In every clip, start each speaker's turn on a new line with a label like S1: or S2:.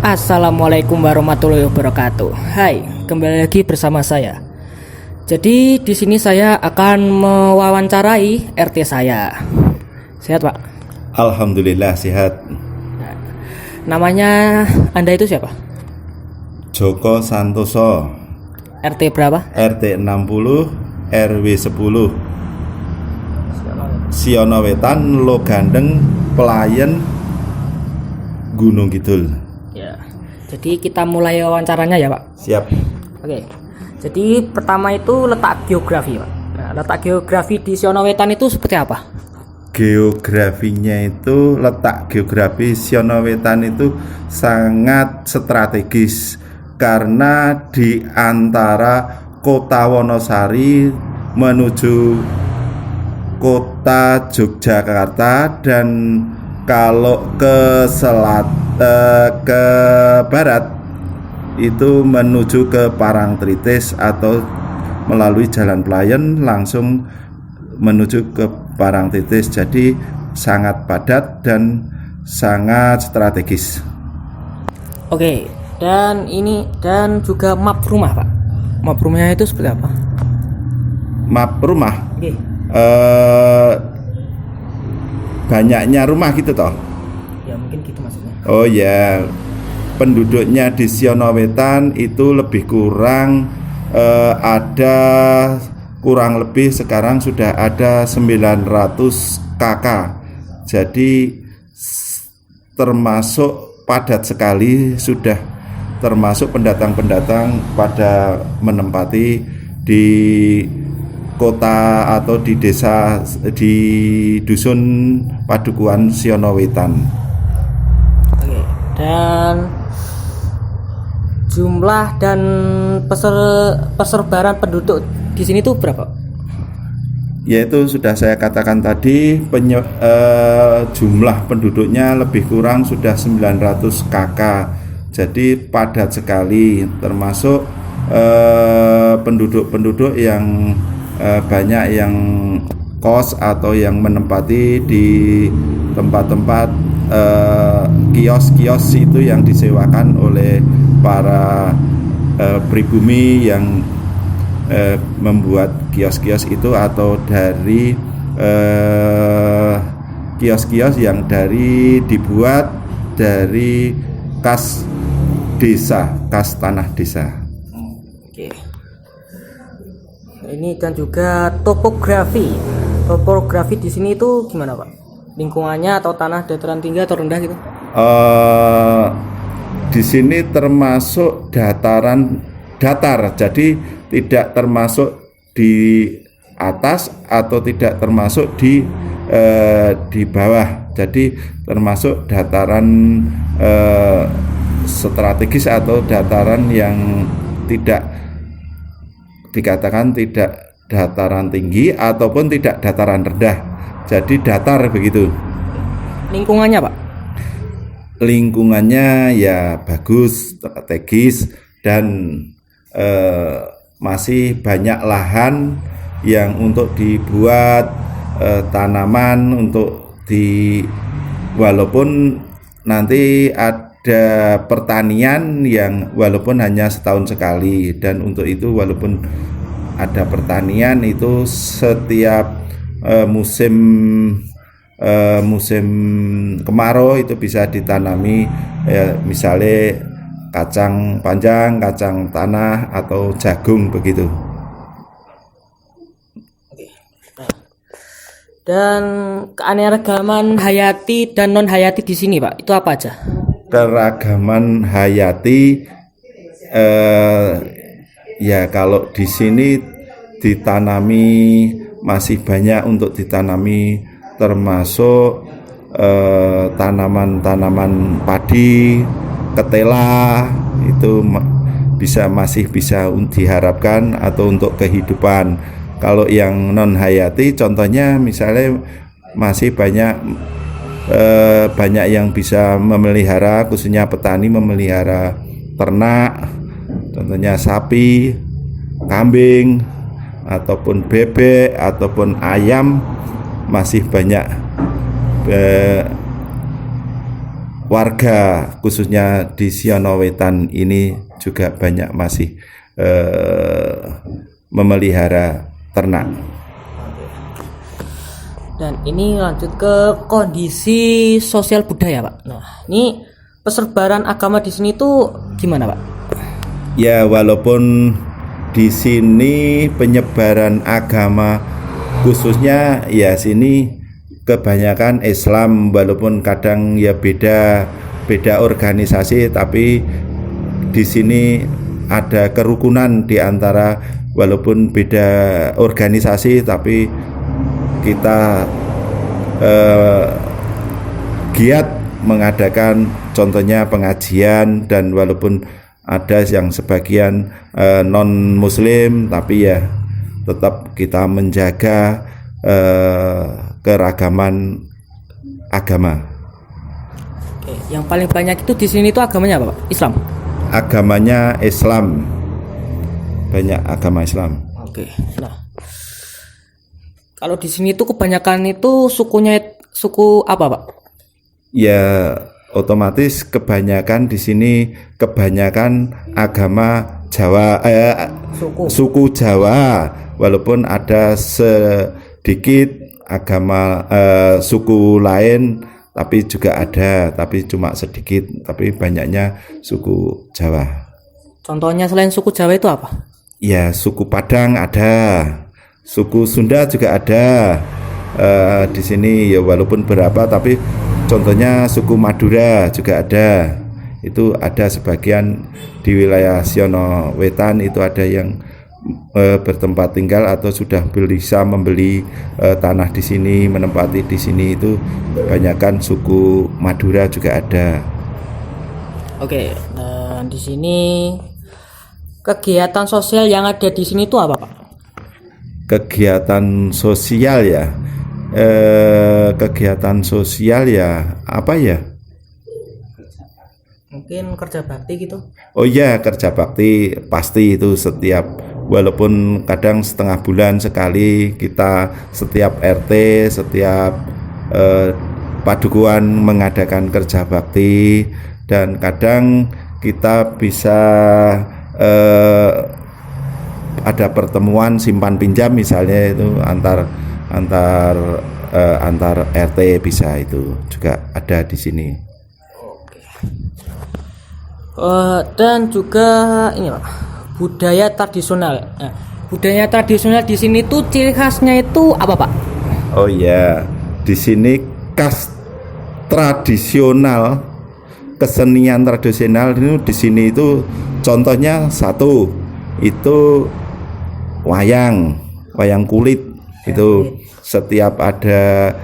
S1: Assalamualaikum warahmatullahi wabarakatuh. Hai, kembali lagi bersama saya. Jadi di sini saya akan mewawancarai RT saya. Sehat, Pak?
S2: Alhamdulillah sehat.
S1: Namanya Anda itu siapa?
S2: Joko Santoso,
S1: RT berapa?
S2: RT 60 RW 10 Siono Wetan, Logandeng, Pelayan, Gunung Kidul.
S1: Ya. Jadi kita mulai wawancaranya ya, Pak.
S2: Siap.
S1: Oke. Jadi pertama itu letak geografi, Pak. Nah, letak geografi di Siono Wetan itu seperti apa?
S2: Geografinya itu, letak geografi Siono Wetan itu sangat strategis karena di antara kota Wonosari menuju kota Yogyakarta, dan kalau ke ke barat itu menuju ke Parangtritis atau melalui Jalan Pelayan langsung menuju ke Parangtritis. Jadi sangat padat dan sangat strategis.
S1: Oke, dan juga map rumah, Pak. Map rumahnya itu seperti apa?
S2: Map rumah.
S1: Oke.
S2: Banyaknya rumah gitu toh.
S1: Ya mungkin gitu maksudnya.
S2: Oh ya, penduduknya di Siono Wetan itu lebih kurang ada kurang lebih sekarang sudah ada 900 KK. Jadi termasuk padat sekali, sudah termasuk pendatang-pendatang pada menempati di kota atau di desa, di dusun Padukuhan Siono Wetan.
S1: Oke. Dan jumlah dan persebaran penduduk di sini tuh berapa?
S2: Yaitu sudah saya katakan tadi, jumlah penduduknya lebih kurang sudah 900 KK. Jadi padat sekali, termasuk penduduk-penduduk yang banyak yang kos atau yang menempati di tempat-tempat kios-kios itu yang disewakan oleh para pribumi yang membuat kios-kios itu, atau dari kios-kios yang dibuat dari kas desa, kas tanah desa.
S1: Oke. Ini dan juga topografi. Topografi di sini itu gimana, Pak? Lingkungannya atau tanah dataran tinggi atau rendah gitu?
S2: Di sini termasuk datar, jadi tidak termasuk di atas atau tidak termasuk di bawah. Jadi termasuk dataran strategis atau dataran yang tidak dikatakan tidak dataran tinggi ataupun tidak dataran rendah. Jadi datar begitu.
S1: Lingkungannya, Pak?
S2: Lingkungannya ya bagus, strategis, dan masih banyak lahan yang untuk dibuat tanaman, untuk walaupun nanti ada pertanian yang walaupun hanya setahun sekali, dan untuk itu walaupun ada pertanian itu setiap musim kemarau itu bisa ditanami, misalnya kacang panjang, kacang tanah, atau jagung begitu.
S1: Dan keanekaragaman hayati dan non hayati di sini, Pak, itu apa aja?
S2: Keragaman hayati, ya kalau di sini ditanami masih banyak untuk ditanami, termasuk tanaman-tanaman padi, ketela, itu masih bisa diharapkan atau untuk kehidupan. Kalau yang non hayati, contohnya misalnya masih banyak yang bisa memelihara, khususnya petani memelihara ternak, contohnya sapi, kambing, ataupun bebek, ataupun ayam. Masih banyak warga khususnya di Siono Wetan ini juga banyak masih memelihara ternak.
S1: Dan ini lanjut ke kondisi sosial budaya, Pak. Nah, ini persebaran agama di sini tuh gimana, Pak?
S2: Ya, walaupun di sini penyebaran agama khususnya ya sini kebanyakan Islam, walaupun kadang ya beda organisasi, tapi di sini ada kerukunan di antara walaupun beda organisasi tapi kita giat mengadakan contohnya pengajian, dan walaupun ada yang sebagian non muslim tapi ya tetap kita menjaga keragaman agama.
S1: Oke, yang paling banyak itu di sini itu agamanya apa, Pak? Islam.
S2: Agamanya Islam. Banyak agama Islam.
S1: Oke. Nah, kalau di sini tuh kebanyakan itu suku apa, Pak?
S2: Ya, otomatis kebanyakan di sini kebanyakan agama Jawa, suku Jawa, walaupun ada sedikit agama suku lain tapi juga ada, tapi cuma sedikit, tapi banyaknya suku Jawa.
S1: Contohnya selain suku Jawa itu apa?
S2: Ya, suku Padang ada, suku Sunda juga ada di sini ya, walaupun berapa tapi contohnya suku Madura juga ada. Itu ada sebagian di wilayah Siono Wetan itu ada yang bertempat tinggal atau sudah bisa membeli tanah di sini, menempati di sini. Itu kebanyakan suku Madura juga ada.
S1: Oke, dan di sini kegiatan sosial yang ada di sini itu apa, Pak?
S2: Kegiatan sosial ya, kegiatan sosial ya apa ya?
S1: Mungkin kerja bakti gitu.
S2: Oh iya, kerja bakti pasti itu setiap, walaupun kadang setengah bulan sekali kita setiap RT, setiap padukuhan mengadakan kerja bakti, dan kadang kita bisa ada pertemuan simpan pinjam misalnya, itu antar RT bisa, itu juga ada di sini.
S1: Dan juga ini, Pak, budaya tradisional. Nah, budaya tradisional di sini tuh ciri khasnya itu apa, Pak?
S2: Oh iya, di sini khas tradisional, kesenian tradisional itu di sini itu contohnya satu itu wayang kulit. Itu setiap ada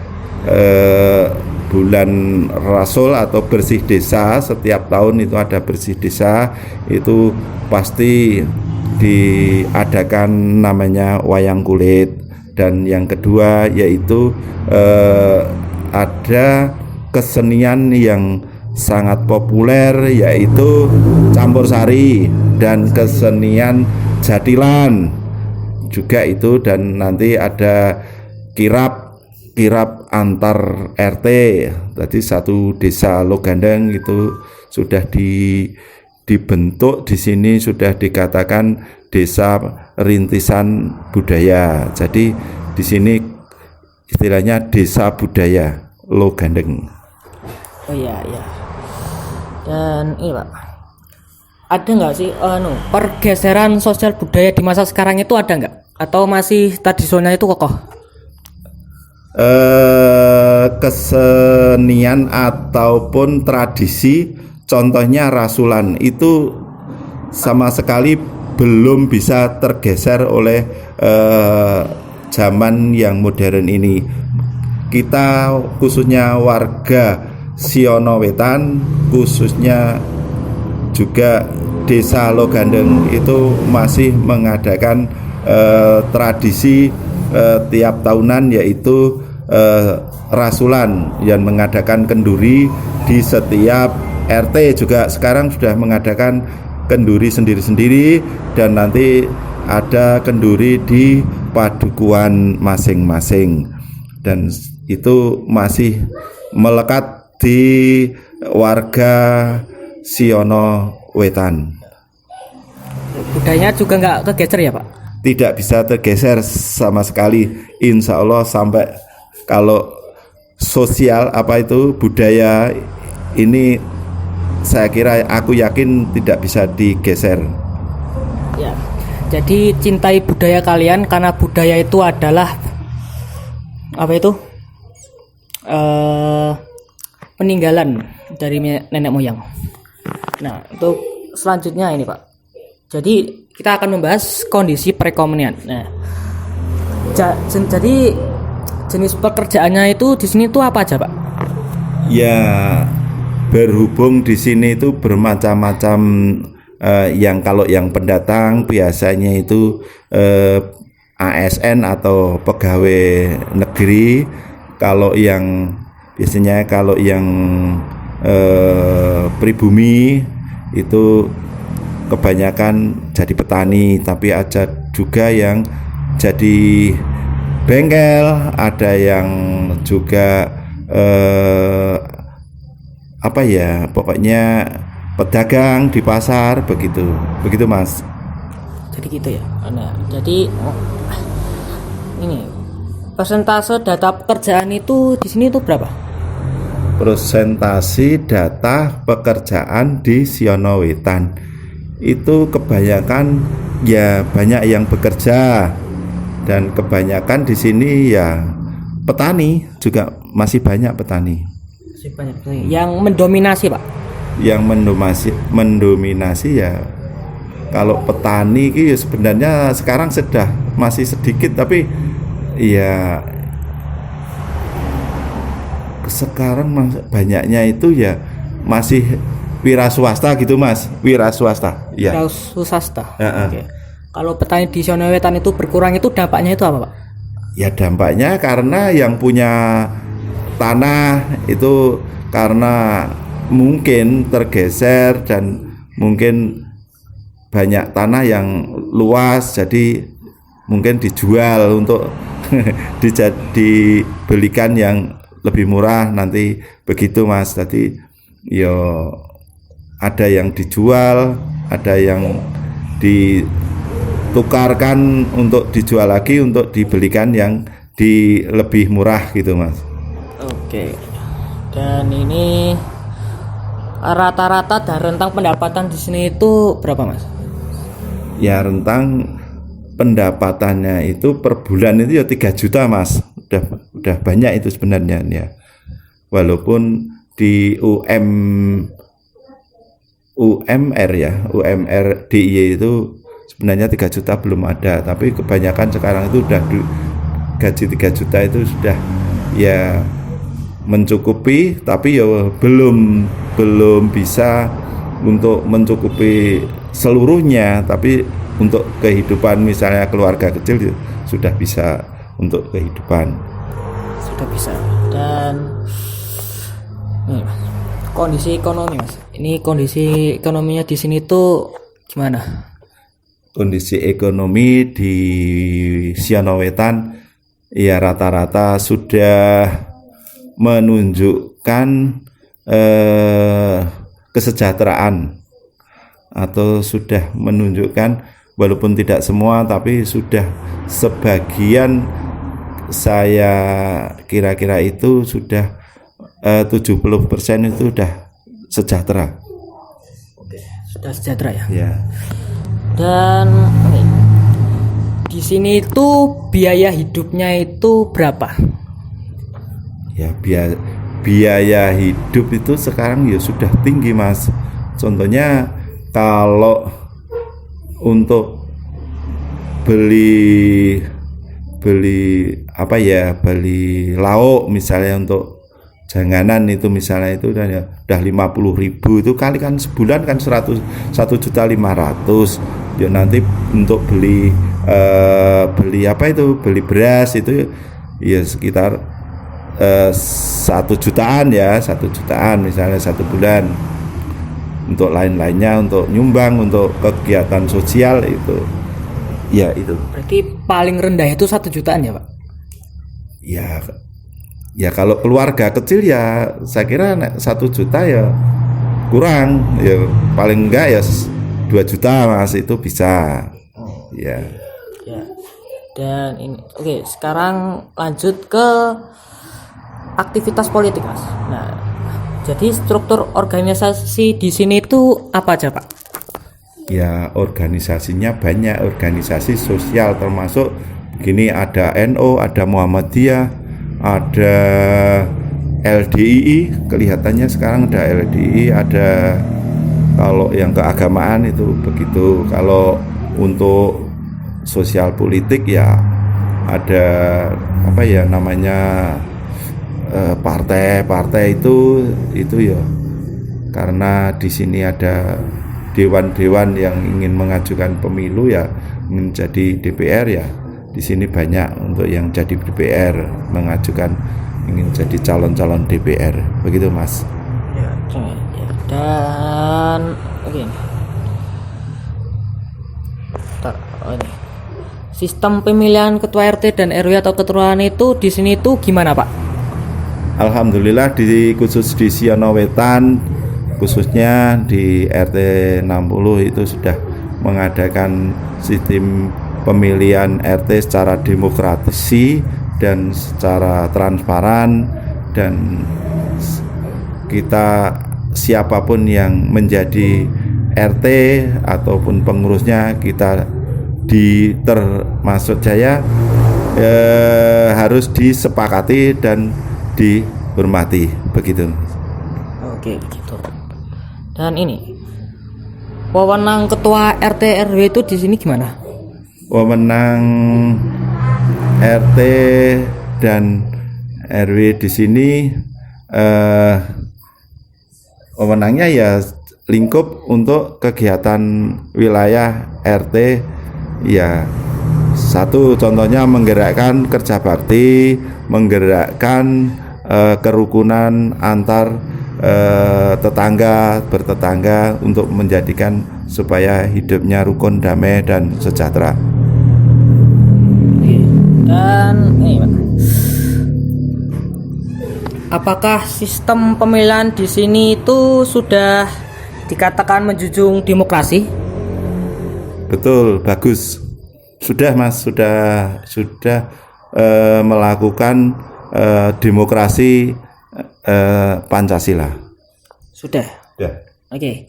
S2: bulan Rasul atau bersih desa, setiap tahun itu ada bersih desa, itu pasti diadakan namanya wayang kulit. Dan yang kedua yaitu ada kesenian yang sangat populer yaitu campur sari dan kesenian jatilan juga itu, dan nanti ada kirap antar RT. Tadi satu desa Logandeng itu sudah dibentuk di sini, sudah dikatakan desa rintisan budaya. Jadi di sini istilahnya desa budaya Logandeng.
S1: Oh iya. Dan ini, Pak, ada nggak sih pergeseran sosial budaya di masa sekarang itu ada nggak? Atau masih tradisional itu kokoh?
S2: Kesenian ataupun tradisi contohnya rasulan itu sama sekali belum bisa tergeser oleh zaman yang modern ini. Kita khususnya warga Siono Wetan, khususnya juga desa Logandeng itu masih mengadakan tradisi tiap tahunan yaitu rasulan yang mengadakan kenduri di setiap RT. Juga sekarang sudah mengadakan kenduri sendiri-sendiri, dan nanti ada kenduri di padukuhan masing-masing, dan itu masih melekat di warga Siono Wetan.
S1: Budayanya juga nggak kegeser ya Pak?
S2: Tidak bisa tergeser sama sekali, insya Allah. Sampai kalau sosial apa itu budaya ini, saya kira, aku yakin tidak bisa digeser.
S1: Ya. Jadi cintai budaya kalian karena budaya itu adalah apa itu? Peninggalan dari nenek moyang. Nah, untuk selanjutnya ini Pak. Jadi kita akan membahas kondisi perekonomian. Nah, jadi jenis pekerjaannya itu di sini itu apa aja Pak?
S2: Ya, berhubung di sini itu bermacam-macam. Yang kalau yang pendatang biasanya itu ASN atau pegawai negeri. Kalau yang pribumi itu kebanyakan jadi petani, tapi ada juga yang jadi bengkel, ada yang juga pokoknya pedagang di pasar, begitu Mas.
S1: Jadi gitu ya. Nah, jadi ini persentase data pekerjaan itu di sini itu berapa?
S2: Persentase data pekerjaan di Siono Wetan itu kebanyakan ya banyak yang bekerja, dan kebanyakan di sini ya petani, juga masih banyak petani.
S1: Masih banyak petani. Yang mendominasi Pak?
S2: Yang mendominasi ya kalau petani itu ya sebenarnya sekarang sudah masih sedikit, tapi ya sekarang banyaknya itu ya masih wira swasta gitu Mas, wira swasta. Ya.
S1: Wira swasta. Oke. Kalau petani di Siono Wetan itu berkurang, itu dampaknya itu apa Pak?
S2: Ya dampaknya karena yang punya tanah itu karena mungkin tergeser, dan mungkin banyak tanah yang luas, jadi mungkin dijual untuk dibelikan yang lebih murah nanti, begitu Mas. Tadi yo ada yang dijual, ada yang ditukarkan untuk dijual lagi untuk dibelikan yang lebih murah gitu Mas.
S1: Oke. Dan ini rata-rata dan rentang pendapatan di sini itu berapa Mas?
S2: Ya rentang pendapatannya itu per bulan itu ya 3 juta Mas. Udah banyak itu sebenarnya ya. Walaupun di UMR DIY itu sebenarnya 3 juta belum ada, tapi kebanyakan sekarang itu udah gaji 3 juta itu sudah ya mencukupi, tapi ya belum bisa untuk mencukupi seluruhnya, tapi untuk kehidupan misalnya keluarga kecil sudah bisa untuk kehidupan.
S1: Sudah bisa. Dan nih, kondisi ekonomi Mas. Ini kondisi ekonominya di sini tuh gimana?
S2: Kondisi ekonomi di Siono Wetan ya rata-rata sudah menunjukkan kesejahteraan, atau sudah menunjukkan, walaupun tidak semua tapi sudah sebagian, saya kira-kira itu sudah 70% itu sudah sejahtera.
S1: Oke, sudah sejahtera ya.
S2: Ya.
S1: Dan di sini itu biaya hidupnya itu berapa?
S2: Ya biaya hidup itu sekarang ya sudah tinggi Mas. Contohnya kalau untuk beli lauk misalnya, untuk janganan itu misalnya itu udah 50.000, itu kali kan sebulan kan 1.500.000 ya. Nanti untuk beli beras itu ya sekitar 1 jutaan ya, 1 jutaan misalnya 1 bulan. Untuk lain-lainnya, untuk nyumbang, untuk kegiatan sosial itu ya itu.
S1: Berarti paling rendah itu 1 jutaan ya Pak?
S2: Ya Ya kalau keluarga kecil ya saya kira 1 juta ya kurang, ya paling enggak ya 2 juta Mas, itu bisa. Ya.
S1: Ya. Dan ini oke, sekarang lanjut ke aktivitas politik, Mas. Nah, jadi struktur organisasi di sini itu apa aja, Pak?
S2: Ya organisasinya banyak, organisasi sosial termasuk begini, ada NU, ada Muhammadiyah, ada LDII, kelihatannya sekarang ada LDII, ada kalau yang keagamaan itu begitu. Kalau untuk sosial politik ya ada apa ya namanya partai-partai itu ya karena di sini ada dewan-dewan yang ingin mengajukan pemilu ya menjadi DPR ya. Di sini banyak untuk yang jadi DPR mengajukan ingin jadi calon-calon DPR, begitu Mas.
S1: Ya. Dan oke. Ini. Sistem pemilihan ketua RT dan RW atau keturunan itu di sini tuh gimana, Pak?
S2: Alhamdulillah khusus di Siono Wetan, khususnya di RT 60 itu sudah mengadakan sistem pemilihan RT secara demokrasi dan secara transparan, dan kita siapapun yang menjadi RT ataupun pengurusnya kita termasuk saya harus disepakati dan dihormati, begitu.
S1: Oke, gitu. Dan ini wewenang ketua RT RW itu di sini gimana?
S2: Wewenang RT dan RW di sini wewenangnya ya lingkup untuk kegiatan wilayah RT ya. Satu contohnya menggerakkan kerja bakti, menggerakkan kerukunan antar bertetangga untuk menjadikan supaya hidupnya rukun, damai dan sejahtera.
S1: Dan ini, apakah sistem pemilihan di sini itu sudah dikatakan menjunjung demokrasi?
S2: Betul, bagus. Sudah Mas, sudah melakukan demokrasi Pancasila.
S1: Sudah.
S2: Ya.
S1: Oke.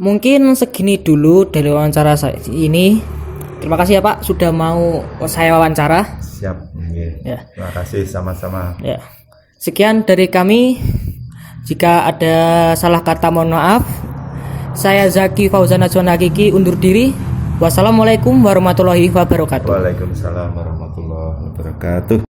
S1: Mungkin segini dulu dari wawancara saya ini. Terima kasih ya Pak sudah mau saya wawancara.
S2: Siap.
S1: Ya.
S2: Terima kasih, sama-sama.
S1: Ya. Sekian dari kami. Jika ada salah kata mohon maaf. Saya Zaki Fauzan Najwan Hakiki undur diri. Wassalamualaikum warahmatullahi wabarakatuh.
S2: Waalaikumsalam warahmatullahi wabarakatuh.